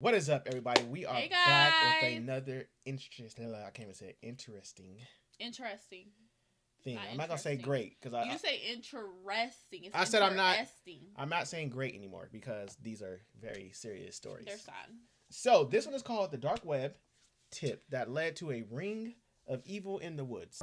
What is up, everybody? We are Hey back with guys. another interesting. I can't even say it, Interesting. thing. Not I'm not gonna say interesting. great because You say interesting. It's I said I'm not. interesting. I'm not saying great anymore because these are very serious stories. They're sad. So this one is called the dark web tip that led to a ring of evil in the woods.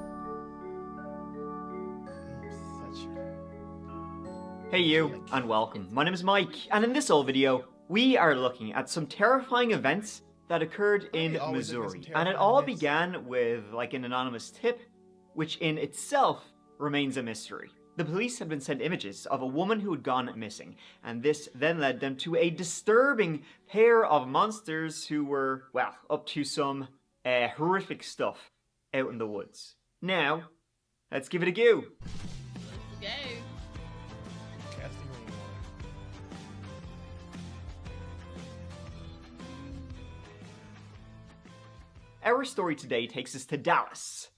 Hey you, and welcome. My name is Mike, and in this old video, we are looking at some terrifying events that occurred in Missouri. And it all began with an anonymous tip, which in itself remains a mystery. The police had been sent images of a woman who had gone missing, and this then led them to a disturbing pair of monsters who were, well, up to some horrific stuff out in the woods. Now, let's give it a go. Let's go. Our story today takes us to Dallas.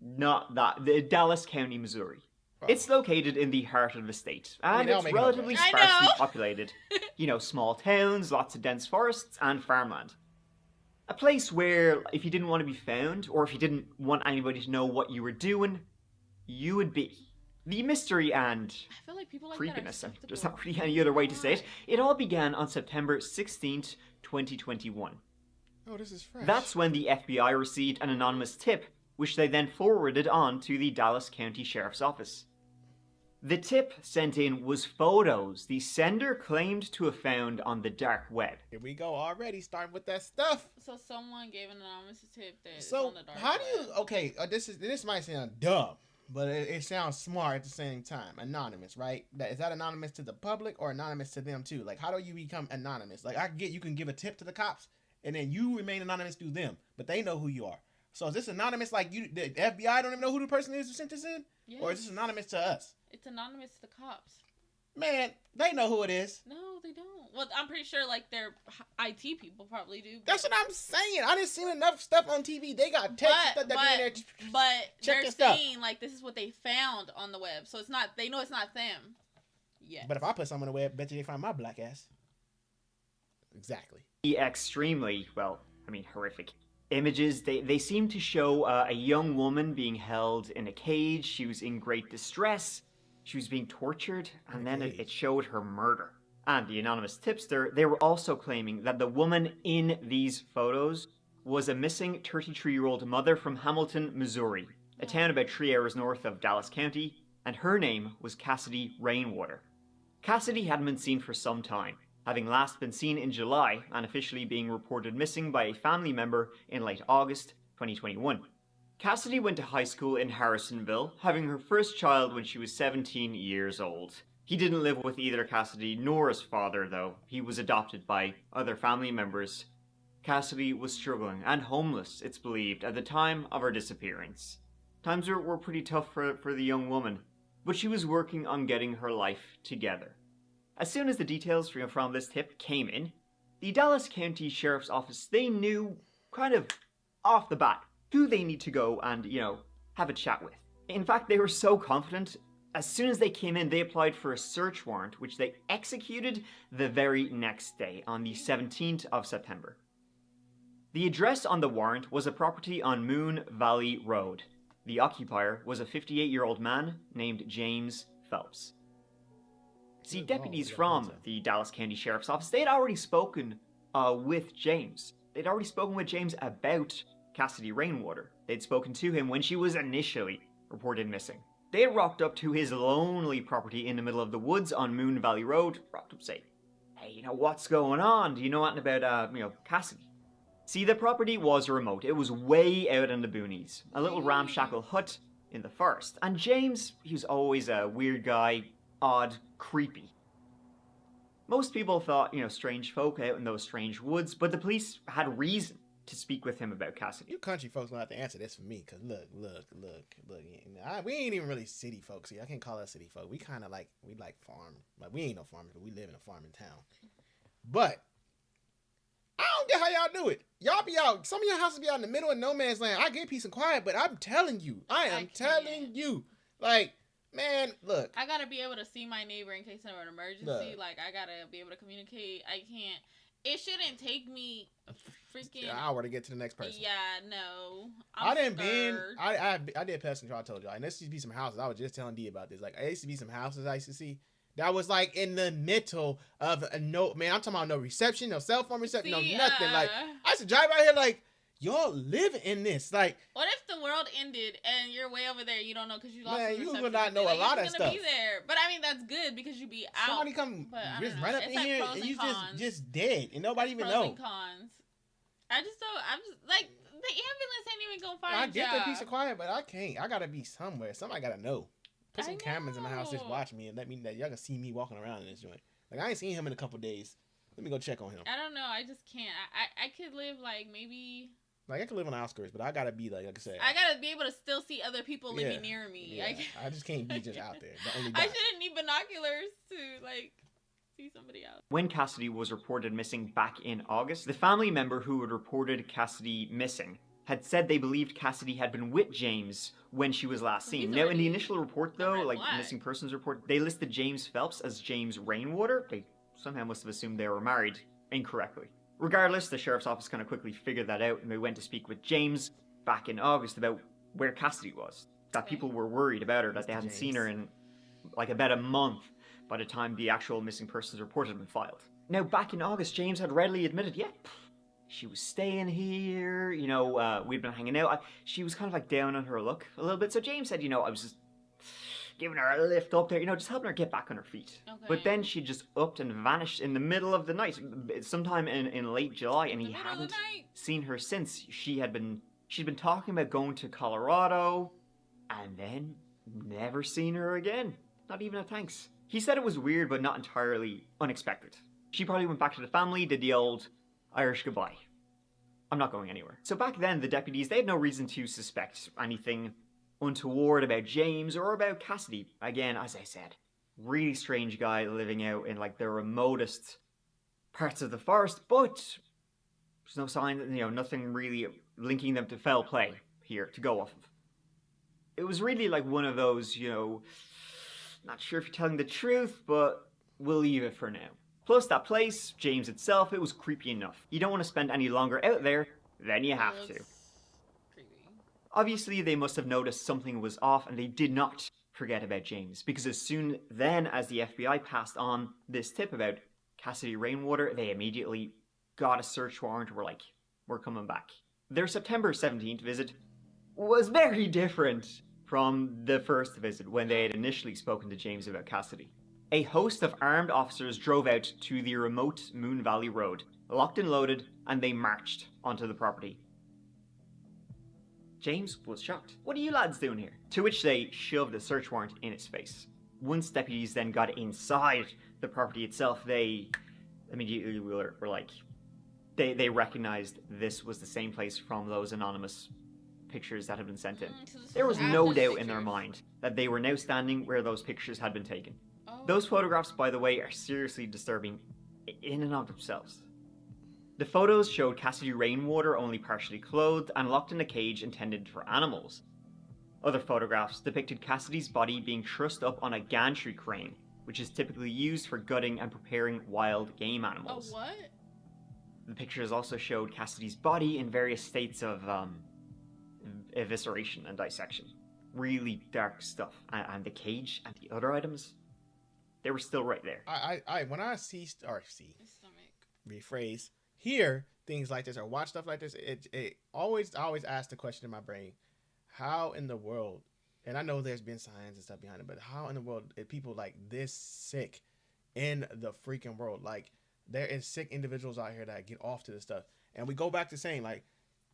The Dallas County, Missouri. Oh. It's located in the heart of the state, and they'll it's make it relatively up, right? I sparsely know. populated. Small towns, lots of dense forests, and farmland. A place where, if you didn't want to be found, or if you didn't want anybody to know what you were doing, you would be. The mystery and I feel like people like creepiness, that and are there's skeptical. not really any other way to say it, it all began on September 16th, 2021. Oh, this is fresh. That's when the FBI received an anonymous tip, which they then forwarded on to the Dallas County Sheriff's Office. The tip sent in was photos the sender claimed to have found on the dark web. Here we go already, starting with that stuff. So someone gave an anonymous tip that it's So on the dark how do you? web. Okay, this might sound dumb, but it sounds smart at the same time. Anonymous, right? Is that anonymous to the public or anonymous to them too? Like, how do you become anonymous? Like, I get you can give a tip to the cops, and then you remain anonymous through them, but they know who you are. So is this anonymous? Like the FBI don't even know who the person is who sent this in, Yes. or is this anonymous to us? It's anonymous to the cops. Man, they know who it is. No, they don't. Well, I'm pretty sure their IT people probably do. That's what I'm saying. I didn't see enough stuff on TV. They got text and stuff that be in there. But Check they're your stuff. saying this is what they found on the web, so it's not. They know it's not them. Yeah. But if I put something on the web, bet you they find my black ass. Exactly. The extremely, horrific images, they seem to show a young woman being held in a cage. She was in great distress. She was being tortured, and then it showed her murder. And the anonymous tipster, they were also claiming that the woman in these photos was a missing 33-year-old mother from Hamilton, Missouri, a town about 3 hours north of Dallas County, and her name was Cassidy Rainwater. Cassidy hadn't been seen for some time, having last been seen in July and officially being reported missing by a family member in late August 2021. Cassidy went to high school in Harrisonville, having her first child when she was 17 years old. He didn't live with either Cassidy nor his father, though. He was adopted by other family members. Cassidy was struggling and homeless, it's believed, at the time of her disappearance. Times were pretty tough for the young woman, but she was working on getting her life together. As soon as the details from this tip came in, the Dallas County Sheriff's Office, they knew kind of off the bat who they need to go and, have a chat with. In fact, they were so confident, as soon as they came in, they applied for a search warrant, which they executed the very next day, on the 17th of September. The address on the warrant was a property on Moon Valley Road. The occupier was a 58-year-old man named James Phelps. See, deputies from the Dallas County Sheriff's Office, they had already spoken with James. They'd already spoken with James about Cassidy Rainwater. They'd spoken to him when she was initially reported missing. They had rocked up to his lonely property in the middle of the woods on Moon Valley Road, rocked up saying, "Hey, what's going on? Do you know anything about, Cassidy?" See, the property was remote. It was way out in the boonies. A little ramshackle hut in the forest. And James, he was always a weird guy, odd, creepy. Most people thought, strange folk out in those strange woods, but the police had reason to speak with him about Cassidy. You country folks gonna have to answer this for me, cause look. We ain't even really city folks here. I can't call us city folk. We kind of we like farm. Like, we ain't no farmers, but we live in a farming town. But I don't get how y'all do it. Y'all be out. Some of your houses be out in the middle of no man's land. I get peace and quiet, but I'm telling you, I am telling you, man, look. I gotta be able to see my neighbor in case of an emergency. Look. I gotta be able to communicate. I can't. it shouldn't take me freaking an hour to get to the next person. Yeah, no. I did pest control. I told y'all, and there used to be some houses. I was just telling D about this. Like, there used to be some houses I used to see that was like in the middle of I'm talking about no reception, no cell phone reception, no nothing. Like, I used to drive out here like, y'all live in this. Like, what if the world ended and you're way over there? You don't know because you lost. Man, you would not know a lot of stuff. Be there, but I mean that's good because you be out. Somebody come just run up in here and you just dead and nobody even know. And cons. I just don't. I'm just like the ambulance ain't even gonna find. I get the piece of quiet, but I can't. I gotta be somewhere. Somebody gotta know. Put some cameras in my house, just watch me and let me know. Y'all can see me walking around in this joint. Like, I ain't seen him in a couple days. Let me go check on him. I don't know. I just can't. I could live like maybe. Like, I could live on the outskirts, but I gotta be like I said. I gotta be able to still see other people living near me. Yeah. I just can't be just out there. I shouldn't need binoculars to like see somebody else. When Cassidy was reported missing back in August, the family member who had reported Cassidy missing had said they believed Cassidy had been with James when she was last seen. Now, in the initial report, though, like missing persons report, they listed James Phelps as James Rainwater. They somehow must have assumed they were married incorrectly. Regardless, the sheriff's office kind of quickly figured that out, and they went to speak with James back in August about where Cassidy was. That people were worried about her, that they hadn't seen her in like about a month by the time the actual missing persons report had been filed. Now, back in August, James had readily admitted, she was staying here, we'd been hanging out. She was kind of like down on her luck a little bit. So James said, I was just giving her a lift up there, just helping her get back on her feet. Okay. But then she just upped and vanished in the middle of the night, sometime in late July, and he hadn't seen her since. She'd been talking about going to Colorado, and then never seen her again. Not even a thanks. He said it was weird, but not entirely unexpected. She probably went back to the family, did the old Irish goodbye. I'm not going anywhere. So back then, the deputies, they had no reason to suspect anything untoward about James or about Cassidy. Again, as I said, really strange guy living out in like the remotest parts of the forest, but there's no sign, nothing really linking them to foul play here to go off of. It was really like one of those, not sure if you're telling the truth, but we'll leave it for now. Plus, that place, James itself, it was creepy enough. You don't want to spend any longer out there than you have to. Creepy. Obviously, they must have noticed something was off, and they did not forget about James, because as soon then as the FBI passed on this tip about Cassidy Rainwater, they immediately got a search warrant. Were like, we're coming back. Their September 17th visit was very different from the first visit when they had initially spoken to James about Cassidy. A host of armed officers drove out to the remote Moon Valley Road, locked and loaded, and they marched onto the property. James was shocked. "What are you lads doing here?" To which they shoved a search warrant in his face. Once deputies then got inside the property itself, they immediately were like, they recognized this was the same place from those anonymous pictures that had been sent in. There was no doubt in their mind that they were now standing where those pictures had been taken. Those photographs, by the way, are seriously disturbing in and of themselves. The photos showed Cassidy Rainwater only partially clothed and locked in a cage intended for animals. Other photographs depicted Cassidy's body being trussed up on a gantry crane, which is typically used for gutting and preparing wild game animals. Oh, what? The pictures also showed Cassidy's body in various states of evisceration and dissection. Really dark stuff. And the cage and the other items, they were still right there. When I hear things like this or watch stuff like this, I always ask the question in my brain, how in the world, and I know there's been science and stuff behind it, but how in the world are people like this sick in the freaking world? Like, there is sick individuals out here that get off to this stuff. And we go back to saying, like,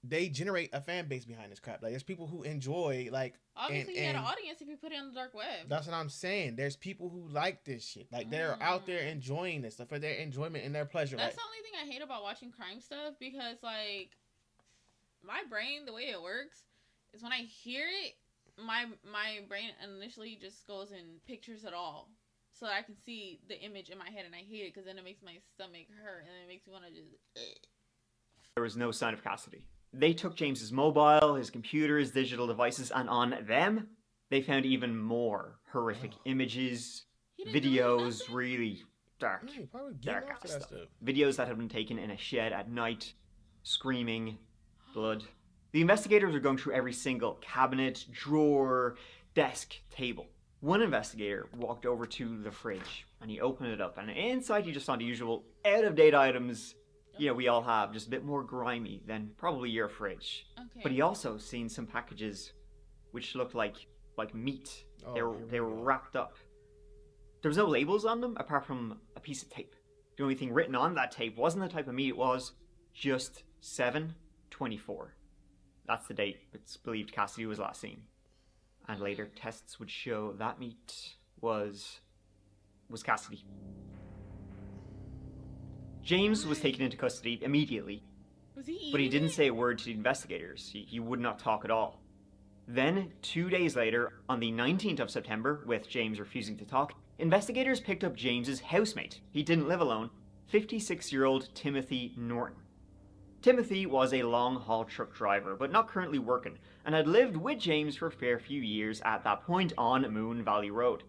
they generate a fan base behind this crap. Like, there's people who enjoy, like... Obviously, you had an audience if you put it on the dark web. That's what I'm saying. There's people who like this shit. Like, they're out there enjoying this stuff for their enjoyment and their pleasure. That's the only thing I hate about watching crime stuff, because, like, my brain, the way it works, is when I hear it, my brain initially just goes in pictures at all. So I can see the image in my head, and I hate it, because then it makes my stomach hurt, and it makes me want to just... There was no sign of Cassidy. They took James's mobile, his computer, his digital devices, and on them, they found even more horrific images, videos, really dark, Yeah, you probably dark getting after that stuff. stuff. Videos that had been taken in a shed at night, screaming, blood. The investigators were going through every single cabinet, drawer, desk, table. One investigator walked over to the fridge and he opened it up, and inside he just found the usual out-of-date items we all have, just a bit more grimy than probably your fridge. Okay. But he also seen some packages which looked like meat. Oh, They were wrapped up. There was no labels on them apart from a piece of tape. The only thing written on that tape wasn't the type of meat, it was just 7/24. That's the date it's believed Cassidy was last seen. And later tests would show that meat was Cassidy. James was taken into custody immediately, Was he but he eating didn't it? say a word to the investigators. He would not talk at all. Then, 2 days later, on the 19th of September, with James refusing to talk, investigators picked up James's housemate. He didn't live alone, 56-year-old Timothy Norton. Timothy was a long-haul truck driver, but not currently working, and had lived with James for a fair few years at that point on Moon Valley Road.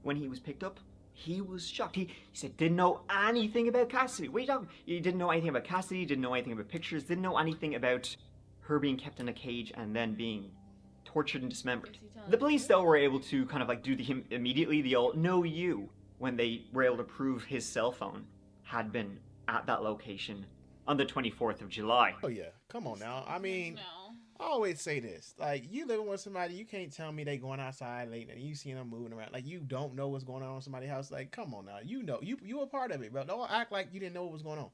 When he was picked up, he was shocked. He said, didn't know anything about Cassidy. What are you talking? He didn't know anything about Cassidy, didn't know anything about pictures, didn't know anything about her being kept in a cage and then being tortured and dismembered. The police, though, were able to kind of do immediately the old know you when they were able to prove his cell phone had been at that location on the 24th of July. Oh yeah, come on now. I mean, No. I always say this: like, you living with somebody, you can't tell me they going outside late and you seeing them moving around. Like, you don't know what's going on in somebody's house. Like, come on now, you know, you a part of it, bro. Don't act like you didn't know what was going on.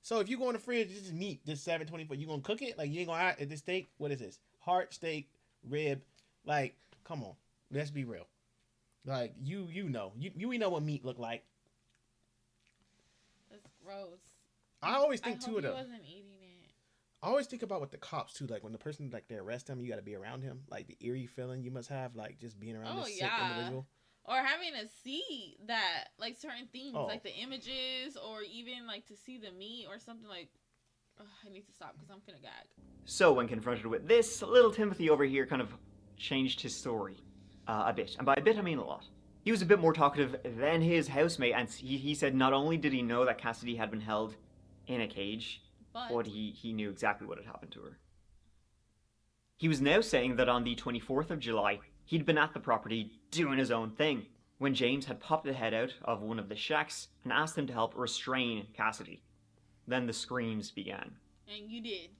So if you go in the fridge, this is meat, this 7/24. You gonna cook it? Like, you ain't gonna add this steak. What is this? Heart, steak, rib. Like, come on, let's be real. Like, you know what meat look like. That's gross. I always I think hope too of he them. wasn't eating it. I always think about with the cops too, like when the person they arrest him, you got to be around him, like the eerie feeling you must have, like just being around this sick individual. Or having to see that, like certain things, Oh. like the images, or even like to see the meat or something like. Ugh, I need to stop because I'm gonna gag. So when confronted with this, little Timothy over here kind of changed his story a bit. And by a bit, I mean a lot. He was a bit more talkative than his housemate, and he said not only did he know that Cassidy had been held in a cage, but he knew exactly what had happened to her. He was now saying that on the 24th of July, he'd been at the property doing his own thing, when James had popped the head out of one of the shacks and asked him to help restrain Cassidy. Then the screams began. And you did.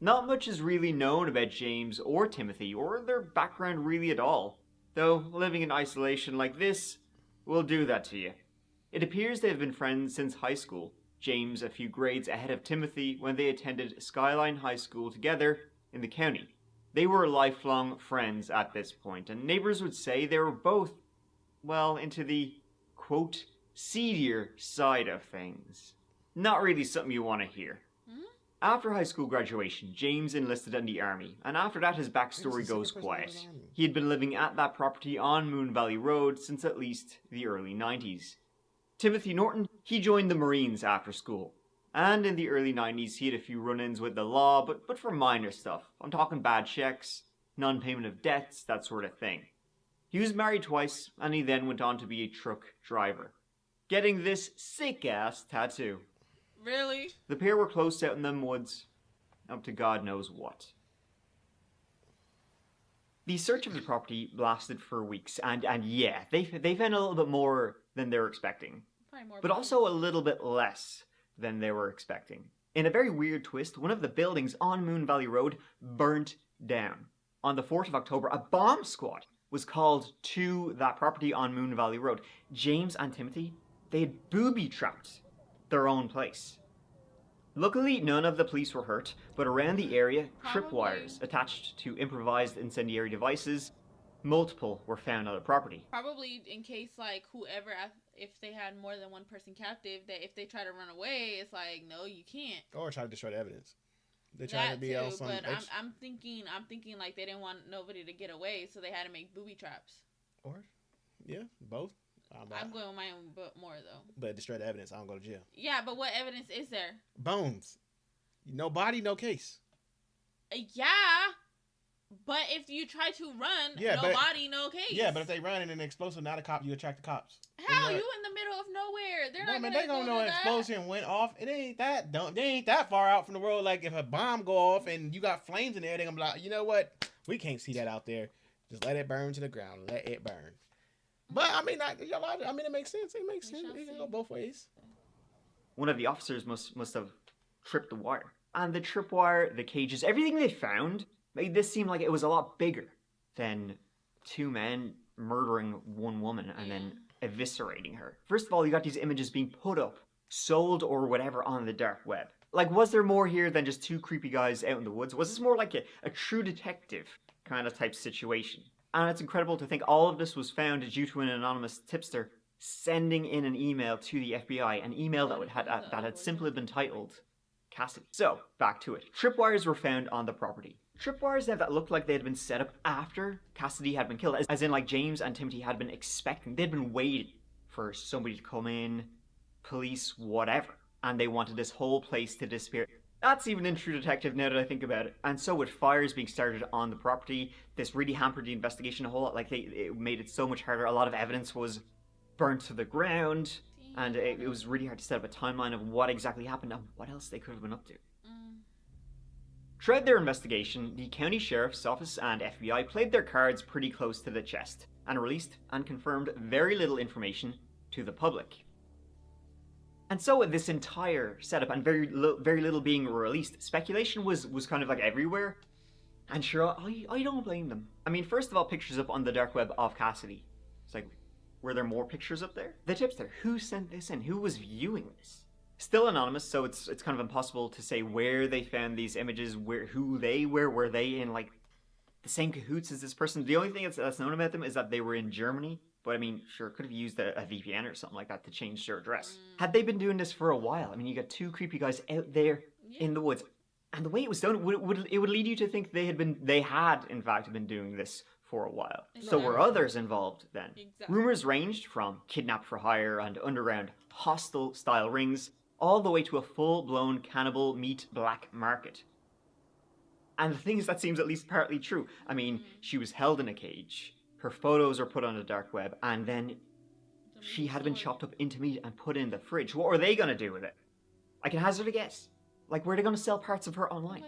Not much is really known about James or Timothy, or their background really at all, though living in isolation like this will do that to you. It appears they have been friends since high school, James a few grades ahead of Timothy when they attended Skyline High School together in the county. They were lifelong friends at this point, and neighbors would say they were both, well, into the, quote, seedier side of things. Not really something you want to hear. After high school graduation, James enlisted in the army, and after that his backstory goes quiet. He had been living at that property on Moon Valley Road since at least the early 90s. Timothy Norton, he joined the Marines after school. And in the early 90s he had a few run-ins with the law, but for minor stuff. I'm talking bad checks, non-payment of debts, that sort of thing. He was married twice, and he then went on to be a truck driver, getting this sick-ass tattoo. Really? The pair were close out in them woods, up to God knows what. The search of the property lasted for weeks, and yeah, they found a little bit more than they were expecting, Probably more. but also a little bit less than they were expecting. In a very weird twist, one of the buildings on Moon Valley Road burnt down. On the 4th of October, a bomb squad was called to that property on Moon Valley Road. James and Timothy, they had booby-trapped their own place. Luckily, none of the police were hurt, but around the area, tripwires attached to improvised incendiary devices, multiple were found on the property. Probably in case, like, whoever, if they had more than one person captive, that if they try to run away, it's like, no, you can't. Or try to destroy the evidence. They try to be on some. But I'm thinking like they didn't want nobody to get away, so they had to make booby traps. Or, yeah, both. I'm going with my own, but more though. But destroy the evidence. I don't go to jail. Yeah, but what evidence is there? Bones. No body, no case. Yeah. But if you try to run, Yeah, no body, no case. Yeah, but if they run and an explosion, not a cop, you attract the cops. How? You in the middle of nowhere? They're not they gonna know an explosion went off. They ain't that far out from the road. Like if a bomb go off and you got flames in there, they gonna be like, you know what? We can't see that out there. Just let it burn to the ground. Let it burn. But I mean, it makes sense. It makes sense. It can go both ways. One of the officers must have tripped the wire. And the tripwire, the cages, everything they found made this seem like it was a lot bigger than two men murdering one woman and then eviscerating her. First of all, you got these images being put up, sold or whatever on the dark web. Like, was there more here than just two creepy guys out in the woods? Was this more like a true detective kind of type situation? And it's incredible to think all of this was found due to an anonymous tipster sending in an email to the FBI, an email that had simply been titled Cassidy. So, back to it. Tripwires were found on the property. Tripwires that looked like they had been set up after Cassidy had been killed, as in like James and Timothy had been expecting. They'd been waiting for somebody to come in, police, whatever, and they wanted this whole place to disappear. That's even in True Detective now that I think about it. And so with fires being started on the property, this really hampered the investigation a whole lot. Like, it made it so much harder. A lot of evidence was burnt to the ground, and it was really hard to set up a timeline of what exactly happened and what else they could have been up to. Throughout their investigation, the county sheriff's office and FBI played their cards pretty close to the chest and released and confirmed very little information to the public. And so with this entire setup and very little being released, speculation was kind of like everywhere. And sure, I don't blame them. I mean, first of all, pictures up on the dark web of Cassidy. It's like, were there more pictures up there? The tipster, who sent this in? Who was viewing this? Still anonymous, so it's kind of impossible to say where they found these images, who they were. Were they in like the same cahoots as this person? The only thing that's known about them is that they were in Germany. But I mean, sure, could have used a VPN or something like that to change their address. Had they been doing this for a while? I mean, you got two creepy guys out there in the woods, and the way it was done, it would lead you to think they had in fact been doing this for a while. Exactly. So were others involved then? Exactly. Rumors ranged from kidnap for hire and underground hostel style rings, all the way to a full-blown cannibal meat black market. And the thing is, that seems at least partly true. I mean, she was held in a cage. Her photos are put on the dark web, and then she had been chopped up into meat and put in the fridge. What are they going to do with it? I can hazard a guess. Like, were they going to sell parts of her online?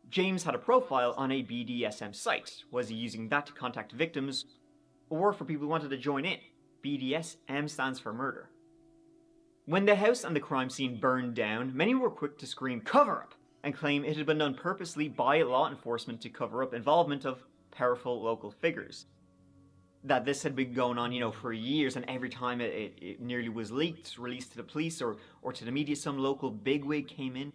James had a profile on a BDSM site. Was he using that to contact victims, or for people who wanted to join in? BDSM stands for murder. When the house and the crime scene burned down, many were quick to scream cover up and claim it had been done purposely by law enforcement to cover up involvement of powerful local figures. That this had been going on, for years, and every time it nearly was leaked, released to the police or to the media, some local bigwig came in,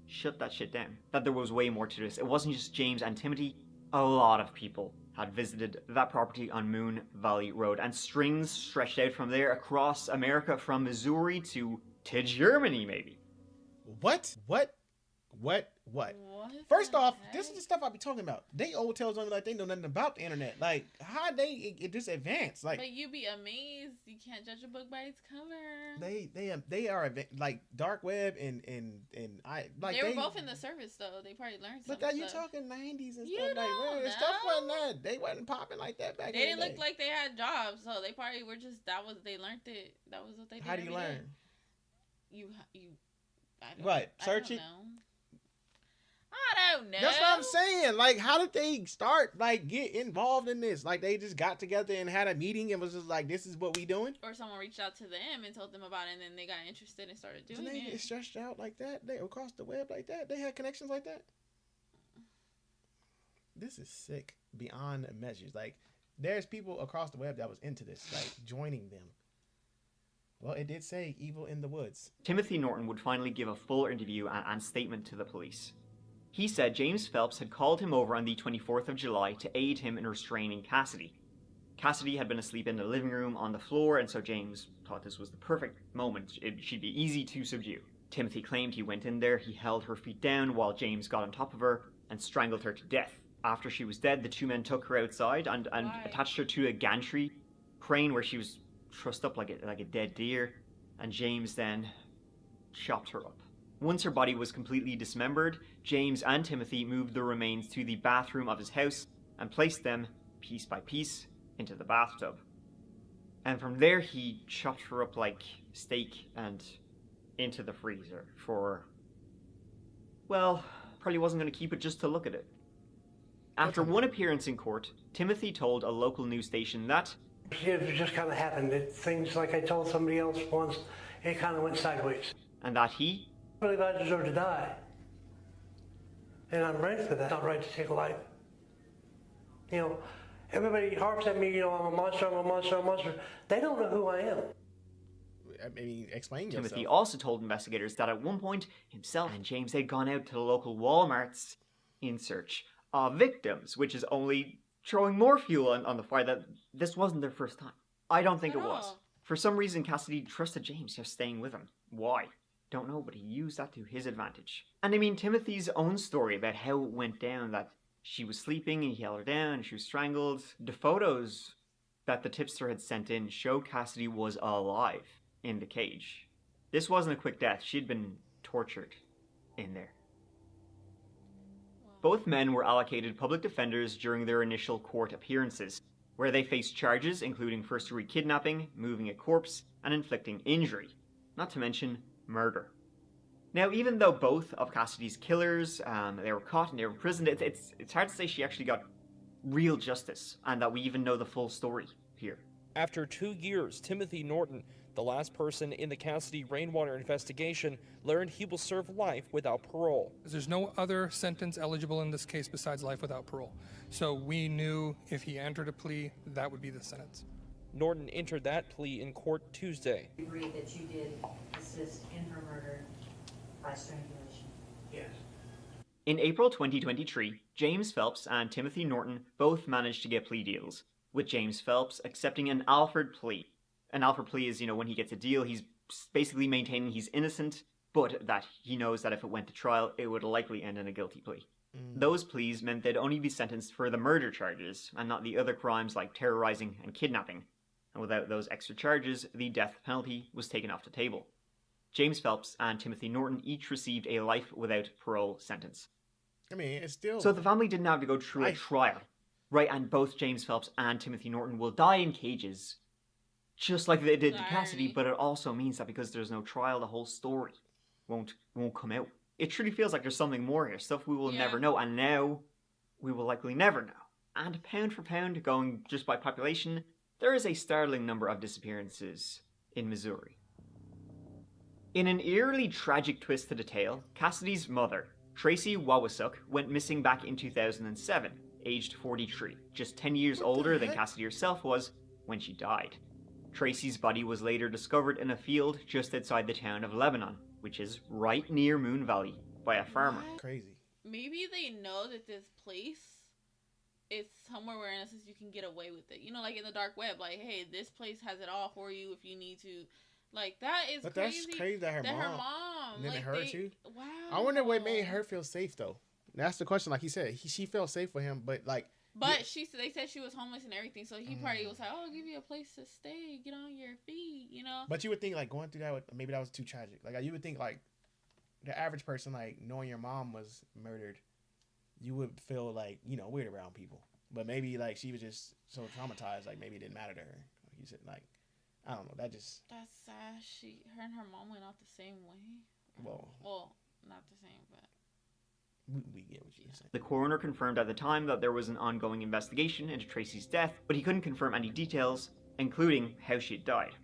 shut that shit down. That there was way more to this. It wasn't just James and Timothy. A lot of people had visited that property on Moon Valley Road, and strings stretched out from there across America, from Missouri to Germany, maybe. What? First off, this is the stuff I be talking about. They old tales on me like they know nothing about the internet. Like, how they get this advanced? Like, but you be amazed. You can't judge a book by its cover. They are like dark web and I like they were both in the service though. They probably learned something. But you talking 90s and stuff like that. Stuff wasn't that. They wasn't popping like that back then. They didn't look like they had jobs, so they probably were just they learned it. That was what they did. How do you learn? Search it. I don't know. That's what I'm saying. Like, how did they start, get involved in this? Like, they just got together and had a meeting and was just like, this is what we doing? Or someone reached out to them and told them about it, and then they got interested and started doing it. They get stretched out like that? They across the web like that? They had connections like that? This is sick beyond measures. Like, there's people across the web that was into this, joining them. Well, it did say evil in the woods. Timothy Norton would finally give a full interview and statement to the police. He said James Phelps had called him over on the 24th of July to aid him in restraining Cassidy. Cassidy had been asleep in the living room on the floor, and so James thought this was the perfect moment. She'd be easy to subdue. Timothy claimed he went in there, he held her feet down while James got on top of her and strangled her to death. After she was dead, the two men took her outside and attached her to a gantry crane where she was trussed up like a dead deer, and James then chopped her up. Once her body was completely dismembered, James and Timothy moved the remains to the bathroom of his house and placed them, piece by piece, into the bathtub. And from there he chopped her up like steak and into the freezer for, well, probably wasn't going to keep it just to look at it. After one appearance in court, Timothy told a local news station that it just kind of happened. Things like I told somebody else once, it kind of went sideways. And that he I believe I deserve to die. And I'm ready for that. It's not right to take a life. You know, everybody harps at me, you know, I'm a monster, I'm a monster, I'm a monster. They don't know who I am. I mean, explain yourself. Timothy also told investigators that at one point, himself and James had gone out to the local Walmarts in search of victims, which is only throwing more fuel on the fire that this wasn't their first time. I don't think it was. For some reason, Cassidy trusted James just staying with him. Why? Don't know, but he used that to his advantage. And I mean, Timothy's own story about how it went down, that she was sleeping and he held her down and she was strangled. The photos that the tipster had sent in show Cassidy was alive in the cage. This wasn't a quick death. She'd been tortured in there. Both men were allocated public defenders during their initial court appearances, where they faced charges including first-degree kidnapping, moving a corpse, and inflicting injury, not to mention murder. Now, even though both of Cassidy's killers, they were caught and they were imprisoned, it's hard to say she actually got real justice, and that we even know the full story here. After 2 years, Timothy Norton, the last person in the Cassidy Rainwater investigation, learned he will serve life without parole. There's no other sentence eligible in this case besides life without parole. So we knew if he entered a plea, that would be the sentence. Norton entered that plea in court Tuesday. You agree that you did assist in her murder by strangulation? Yes. In April 2023, James Phelps and Timothy Norton both managed to get plea deals, with James Phelps accepting an Alford plea. An Alford plea is, when he gets a deal, he's basically maintaining he's innocent, but that he knows that if it went to trial, it would likely end in a guilty plea. Those pleas meant they'd only be sentenced for the murder charges, and not the other crimes like terrorizing and kidnapping. And without those extra charges, the death penalty was taken off the table. James Phelps and Timothy Norton each received a life without parole sentence. I mean, it's still... So the family didn't have to go through a trial, right? And both James Phelps and Timothy Norton will die in cages, just like they did to Cassidy, but it also means that because there's no trial, the whole story won't come out. It truly feels like there's something more here, stuff we will never know, and now we will likely never know. And pound for pound, going just by population, there is a startling number of disappearances in Missouri. In an eerily tragic twist to the tale, Cassidy's mother, Tracy Wawasuk, went missing back in 2007, aged 43, just 10 years older than Cassidy herself was when she died. Tracy's body was later discovered in a field just outside the town of Lebanon, which is right near Moon Valley, by a farmer. Crazy. Maybe they know that this place is somewhere where in essence you can get away with it. Like in the dark web, like, hey, this place has it all for you if you need to. Like, that is but crazy. That's crazy that her mom. And then her too. Wow. I wonder what made her feel safe though. That's the question. Like he said, she felt safe with him, but like. But they said she was homeless and everything, so he probably was like, "Oh, I'll give you a place to stay, get on your feet," But you would think like going through that, maybe that was too tragic. Like you would think like the average person, like knowing your mom was murdered, you would feel like weird around people. But maybe like she was just so traumatized, like maybe it didn't matter to her. Like you said, like I don't know. That's sad. Her and her mom went out the same way. Well, not the same, but. We get what you're saying. The coroner confirmed at the time that there was an ongoing investigation into Tracy's death, but he couldn't confirm any details, including how she had died.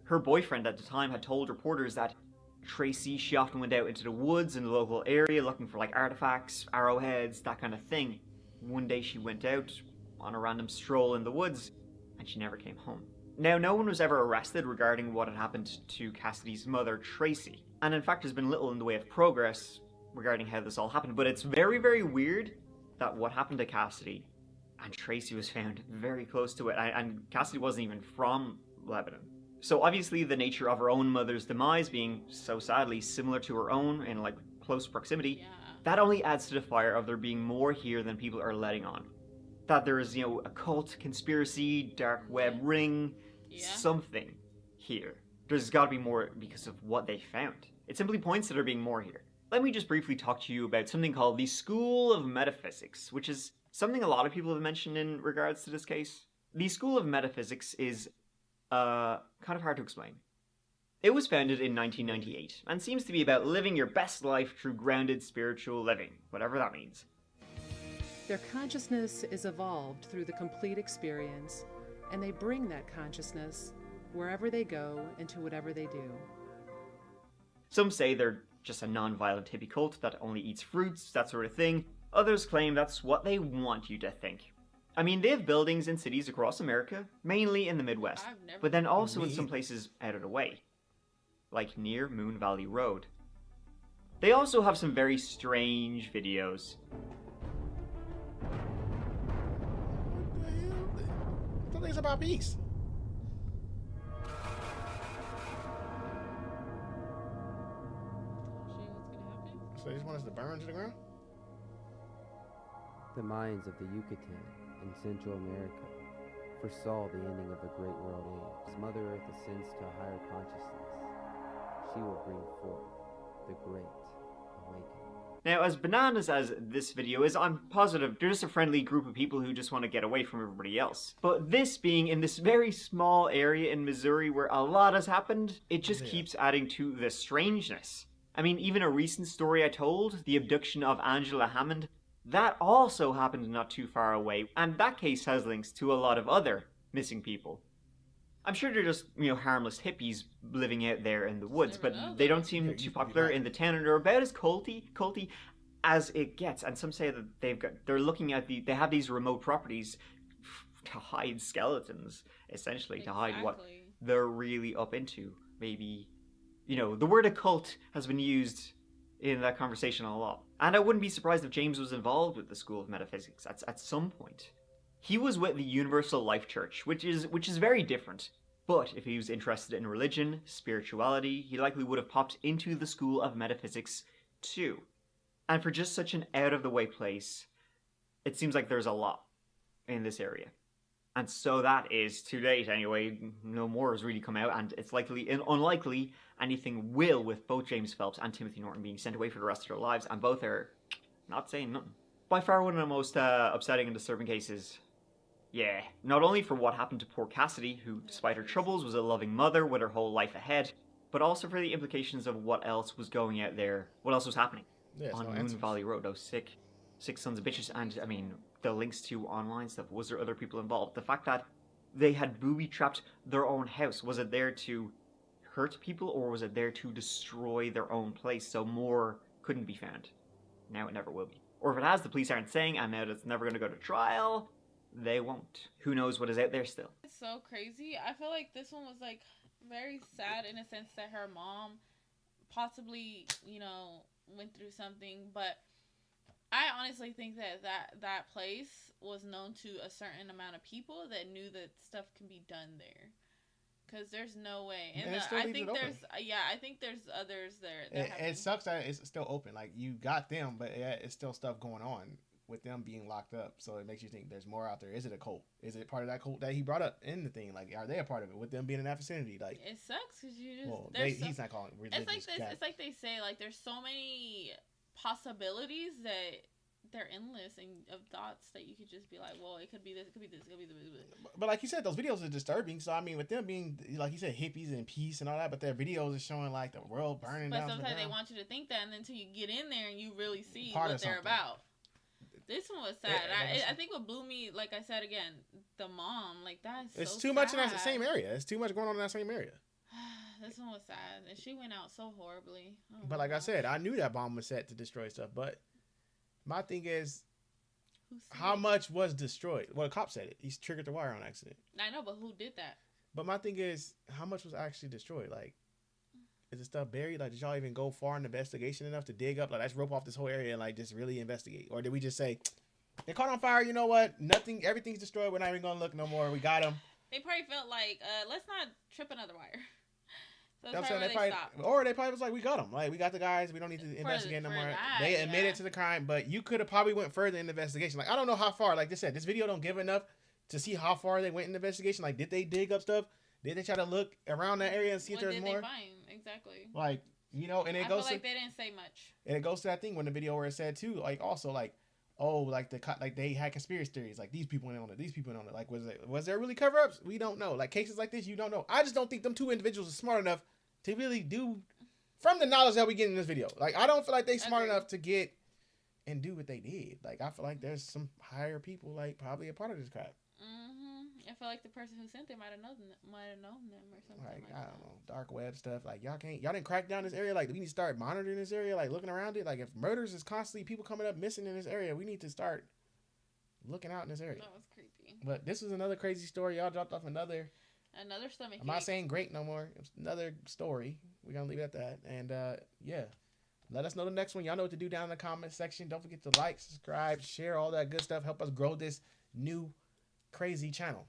Her boyfriend at the time had told reporters that she often went out into the woods in the local area looking for like artifacts, arrowheads, that kind of thing. One day she went out on a random stroll in the woods, and she never came home. Now, no one was ever arrested regarding what had happened to Cassidy's mother, Tracy, and in fact there's been little in the way of progress regarding how this all happened, but it's very, very weird that what happened to Cassidy and Tracy was found very close to it, and Cassidy wasn't even from Lebanon. So obviously the nature of her own mother's demise being so sadly similar to her own in like close proximity, that only adds to the fire of there being more here than people are letting on. That there is, a cult, conspiracy, dark web ring, something here. There's gotta be more because of what they found It simply points to there being more here. Let me just briefly talk to you about something called the School of Metaphysics, which is something a lot of people have mentioned in regards to this case. The School of Metaphysics is kind of hard to explain. It was founded in 1998 and seems to be about living your best life through grounded spiritual living, whatever that means. Their consciousness is evolved through the complete experience, and they bring that consciousness wherever they go and to whatever they do. Some say they're just a non-violent hippie cult that only eats fruits, that sort of thing. Others claim that's what they want you to think. I mean, they have buildings in cities across America, mainly in the Midwest, but then also in some places out of the way, like near Moon Valley Road. They also have some very strange videos. Something's about peace. So they just want us to burn to the ground? The minds of the Yucatan in Central America foresaw the ending of the Great World Age. As Mother Earth ascends to a higher consciousness, she will bring forth the Great Awakening. Now, as bananas as this video is, I'm positive they're just a friendly group of people who just want to get away from everybody else. But this being in this very small area in Missouri where a lot has happened, it just keeps adding to the strangeness. I mean, even a recent story I told, the abduction of Angela Hammond, that also happened not too far away, and that case has links to a lot of other missing people. I'm sure they're just, harmless hippies living out there in the woods, but they don't seem too popular in the town, and they're about as culty as it gets. And some say that they're looking at they have these remote properties to hide skeletons, essentially, to hide what they're really up into. Maybe, the word occult has been used in that conversation a lot. And I wouldn't be surprised if James was involved with the School of Metaphysics at some point. He was with the Universal Life Church, which is very different. But if he was interested in religion, spirituality, he likely would have popped into the School of Metaphysics too. And for just such an out-of-the-way place, it seems like there's a lot in this area. And so that is, to date anyway, no more has really come out, and it's unlikely anything will, with both James Phelps and Timothy Norton being sent away for the rest of their lives, and both are not saying nothing. By far one of the most upsetting and disturbing cases. Yeah, not only for what happened to poor Cassidy, who, despite her troubles, was a loving mother with her whole life ahead, but also for the implications of what else was going out there, what else was happening on Moon Valley Road, those sick sons of bitches, and, I mean, the links to online stuff. Was there other people involved? The fact that they had booby-trapped their own house, was it there to hurt people, or was it there to destroy their own place so more couldn't be found? Now it never will be. Or if it has, the police aren't saying, and now it's never going to go to trial, they won't. Who knows what is out there still? It's so crazy. I feel like this one was very sad in a sense that her mom possibly, went through something, but I honestly think that place was known to a certain amount of people that knew that stuff can be done there. Because there's no way. And I think there's others there. It sucks that it's still open. Like, you got them, but it's still stuff going on with them being locked up. So it makes you think there's more out there. Is it a cult? Is it part of that cult that he brought up in the thing? Like, are they a part of it with them being in that vicinity? Like, it sucks because you just... he's not calling it religious. It's like they say, there's so many possibilities that they're endless and of thoughts that you could just be like, well, it could be this, it could be this, it could be this. But like you said, those videos are disturbing. So I mean, with them being, like you said, hippies and peace and all that, but their videos are showing the world burning down. But sometimes they want you to think that, and then until you get in there and you really see what they're about. This one was sad. I think what blew me, like I said again, the mom, it's too much in that same area. It's too much going on in that same area. This one was sad, and she went out so horribly. But like I said, I knew that bomb was set to destroy stuff, but my thing is, how much was destroyed? Well, the cop said it. He triggered the wire on accident. I know, but who did that? But my thing is, how much was actually destroyed? Is the stuff buried? Did y'all even go far in the investigation enough to dig up? Let's rope off this whole area and just really investigate. Or did we just say, they caught on fire, you know what? Everything's destroyed. We're not even going to look no more. We got them. They probably felt let's not trip another wire. So that's why they probably was like, we got them. We got the guys. We don't need to investigate no more. They admitted to the crime, but you could have probably went further in the investigation. I don't know how far. Like they said, this video don't give enough to see how far they went in the investigation. Did they dig up stuff? Did they try to look around that area and see if there's more? What did they find? Exactly. You know, and it I goes feel like to, they didn't say much. and it goes to that thing when the video where it said too, like also like, oh, like like they had conspiracy theories, like these people in on it, these people in on it. Like was there really cover ups? We don't know. Like cases like this, you don't know. I just don't think them two individuals are smart enough to really do from the knowledge that we get in this video. Like I don't feel like they smart enough to get and do what they did. Like I feel like there's some higher people like probably a part of this crap. I feel like the person who sent it might have known them or something. Like like I that. don't know, dark web stuff. Like y'all didn't crack down this area. Like we need to start monitoring this area, like looking around it. Like if murders is constantly people coming up missing in this area, we need to start looking out in this area. That was creepy. But this was another crazy story. Y'all dropped off another stomach. I'm not saying great no more. It's another story. We're gonna leave it at that. And yeah. Let us know the next one. Y'all know what to do down in the comment section. Don't forget to like, subscribe, share all that good stuff. Help us grow this new crazy channel.